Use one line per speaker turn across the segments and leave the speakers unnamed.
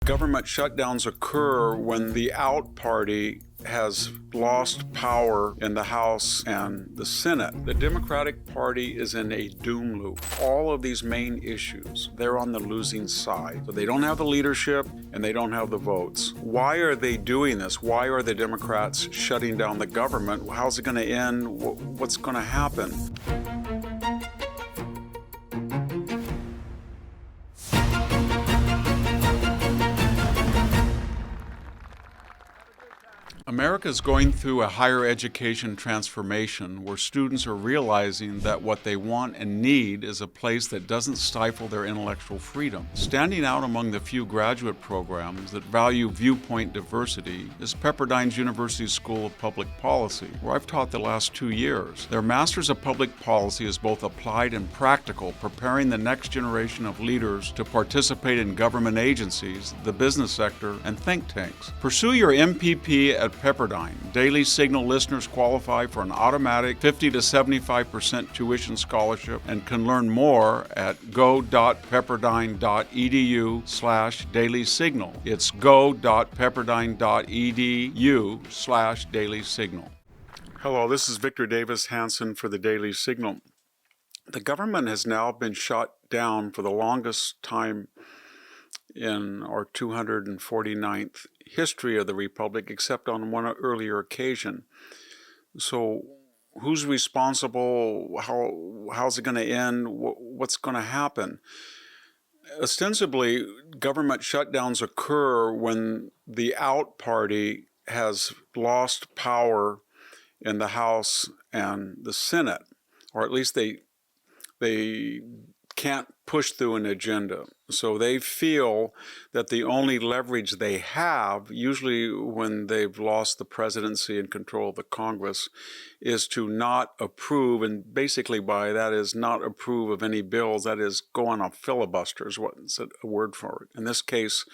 Government shutdowns occur when the out party has lost power in the House and the Senate. The Democratic Party is in a doom loop. All of these main issues, they're on the losing side. So they don't have the leadership and they don't have the votes. Why are they doing this? Why are the Democrats shutting down the government? How's it going to end? What's going to happen? America is going through a higher education transformation where students are realizing that what they want and need is a place that doesn't stifle their intellectual freedom. Standing out among the few graduate programs that value viewpoint diversity is Pepperdine's University School of Public Policy, where I've taught the last 2 years. Their Masters of Public Policy is both applied and practical, preparing the next generation of leaders to participate in government agencies, the business sector, and think tanks. Pursue your MPP at Pepperdine. Daily Signal listeners qualify for an automatic 50 to 75% tuition scholarship and can learn more at go.pepperdine.edu/Daily Signal. It's go.pepperdine.edu/Daily Signal. Hello, this is Victor Davis Hanson for the Daily Signal. The government has now been shut down for the longest time in our 249th history of the Republic, except on one earlier occasion. So who's responsible? How's it going to end? What's going to happen? Ostensibly, government shutdowns occur when the out party has lost power in the House and the Senate, or at least they can't push through an agenda. So they feel that the only leverage they have, usually when they've lost the presidency and control of the Congress, is to not approve, and basically by that is not approve of any bills, that is go on a filibuster is what's a word for it. In this case,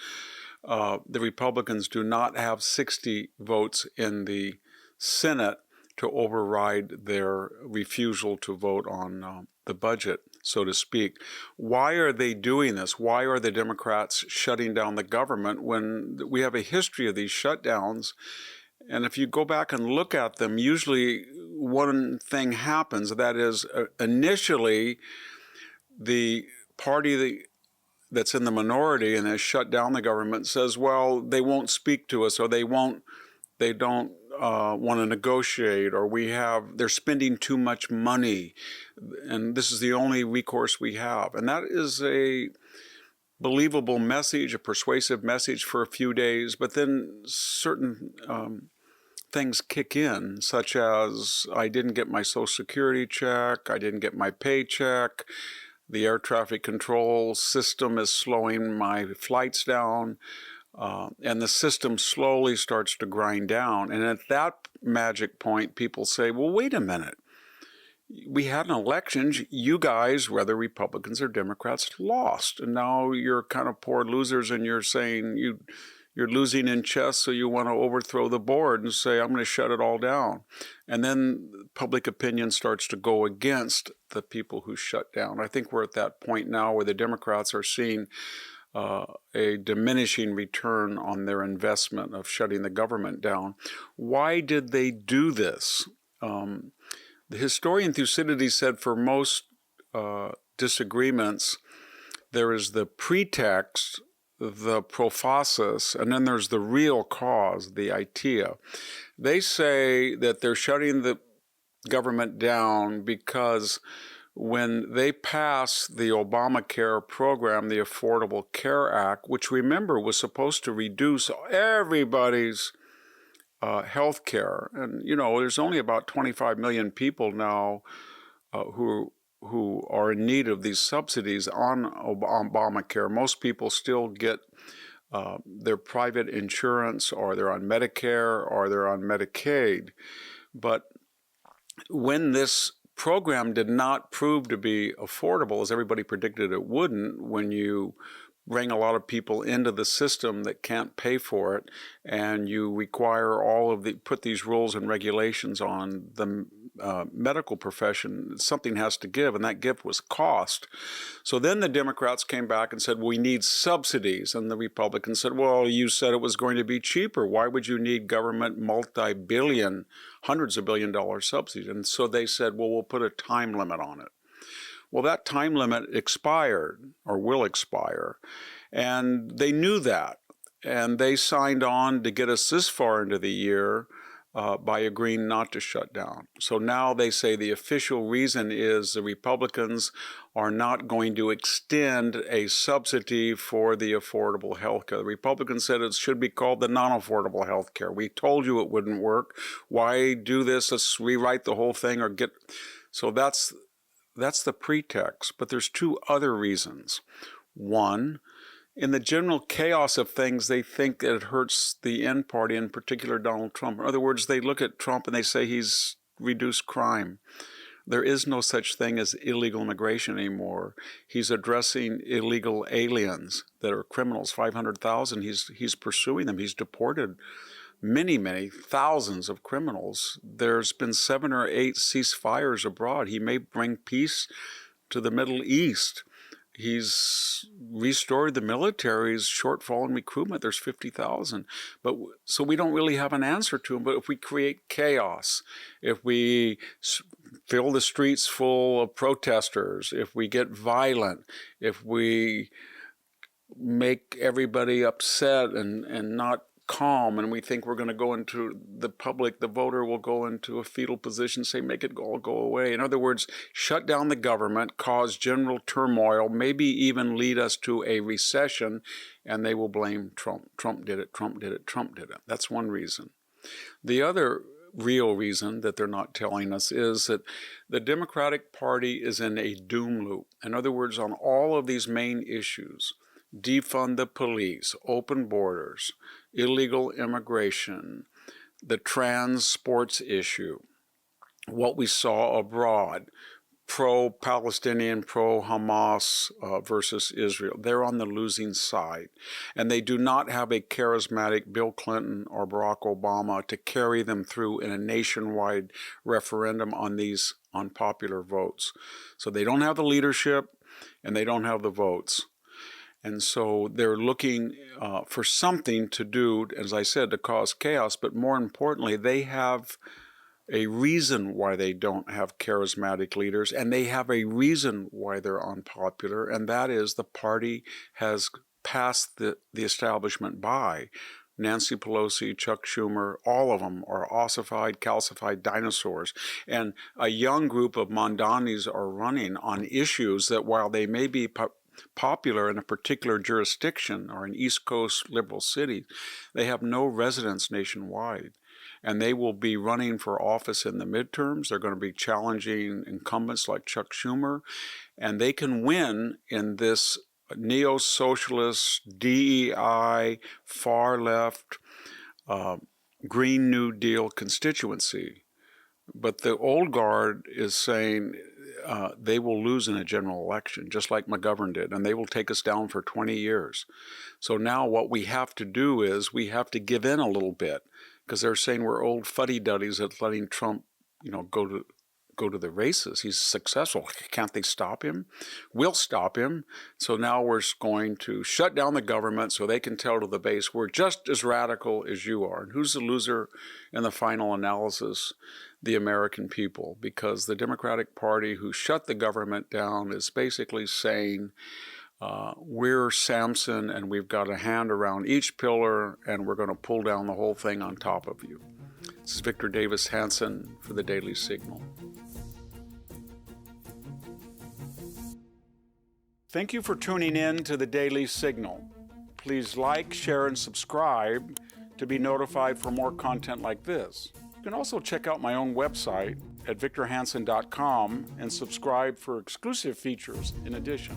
the Republicans do not have 60 votes in the Senate to override their refusal to vote on the budget, so to speak. Why are they doing this? Why are the Democrats shutting down the government when we have a history of these shutdowns? And if you go back and look at them, usually one thing happens, that is initially the party that's in the minority and has shut down the government says, well, they won't speak to us, or they don't want to negotiate, or they're spending too much money, and this is the only recourse we have. And that is a believable message, a persuasive message for a few days, but then certain things kick in, such as I didn't get my Social Security check, I didn't get my paycheck, the air traffic control system is slowing my flights down, and the system slowly starts to grind down. And at that magic point, people say, well, wait a minute. We had an election. You guys, whether Republicans or Democrats, lost. And now you're kind of poor losers, and you're saying you're losing in chess, so you want to overthrow the board and say, I'm going to shut it all down. And then public opinion starts to go against the people who shut down. I think we're at that point now where the Democrats are seeing a diminishing return on their investment of shutting the government down. Why did they do this? The historian Thucydides said for most disagreements, there is the pretext, the prophasis, and then there's the real cause, the idea. They say that they're shutting the government down because when they passed the Obamacare program, the Affordable Care Act, which remember was supposed to reduce everybody's health care. And, there's only about 25 million people now who are in need of these subsidies on Obamacare. Most people still get their private insurance, or they're on Medicare, or they're on Medicaid. But when this program did not prove to be affordable, as everybody predicted it wouldn't, when you bring a lot of people into the system that can't pay for it, and you require put these rules and regulations on the medical profession, something has to give, and that gift was cost. So then the Democrats came back and said, we need subsidies. And the Republicans said, well, you said it was going to be cheaper. Why would you need government multi-billion, hundreds of $billion subsidies? And so they said, well, we'll put a time limit on it. Well, that time limit expired or will expire, and they knew that. And they signed on to get us this far into the year by agreeing not to shut down. So now they say the official reason is the Republicans are not going to extend a subsidy for the affordable health care. The Republicans said it should be called the non-affordable health care. We told you it wouldn't work. Why do this? Let's rewrite the whole thing or get... So that's the pretext. But there's two other reasons. One, in the general chaos of things, they think that it hurts the end party, in particular Donald Trump. In other words, they look at Trump and they say he's reduced crime. There is no such thing as illegal immigration anymore. He's addressing illegal aliens that are criminals, 500,000. He's pursuing them. He's deported many thousands of criminals. There's been 7 or 8 ceasefires abroad. He may bring peace to the Middle East. He's restored the military's shortfall in recruitment. There's 50,000. But so we don't really have an answer to him. But if we create chaos, if we fill the streets full of protesters, if we get violent, if we make everybody upset and not calm, and we think we're going to go into the public, the voter will go into a fetal position, say, make it all go away. In other words, shut down the government, cause general turmoil, maybe even lead us to a recession, and they will blame Trump. Trump did it, Trump did it, Trump did it. That's one reason. The other real reason that they're not telling us is that the Democratic Party is in a doom loop. In other words, on all of these main issues, defund the police, open borders, illegal immigration, the trans sports issue, what we saw abroad, pro-Palestinian, pro-Hamas versus Israel. They're on the losing side. And they do not have a charismatic Bill Clinton or Barack Obama to carry them through in a nationwide referendum on these unpopular votes. So they don't have the leadership and they don't have the votes. And so they're looking for something to do, as I said, to cause chaos. But more importantly, they have a reason why they don't have charismatic leaders, and they have a reason why they're unpopular, and that is the party has passed the establishment by. Nancy Pelosi, Chuck Schumer, all of them are ossified, calcified dinosaurs. And a young group of Mondanis are running on issues that, while they may be popular in a particular jurisdiction or an East Coast liberal city, they have no residents nationwide. And they will be running for office in the midterms. They're going to be challenging incumbents like Chuck Schumer. And they can win in this neo-socialist, DEI, far-left, Green New Deal constituency. But the old guard is saying they will lose in a general election, just like McGovern did, and they will take us down for 20 years. So now what we have to do is we have to give in a little bit, because they're saying we're old fuddy-duddies at letting Trump, go to the races. He's successful. Can't they stop him? We'll stop him. So now we're going to shut down the government so they can tell to the base, we're just as radical as you are. And who's the loser in the final analysis? The American people, because the Democratic Party, who shut the government down, is basically saying, we're Samson and we've got a hand around each pillar and we're going to pull down the whole thing on top of you. This is Victor Davis Hanson for the Daily Signal. Thank you for tuning in to the Daily Signal. Please like, share, and subscribe to be notified for more content like this. You can also check out my own website at victorhanson.com and subscribe for exclusive features in addition.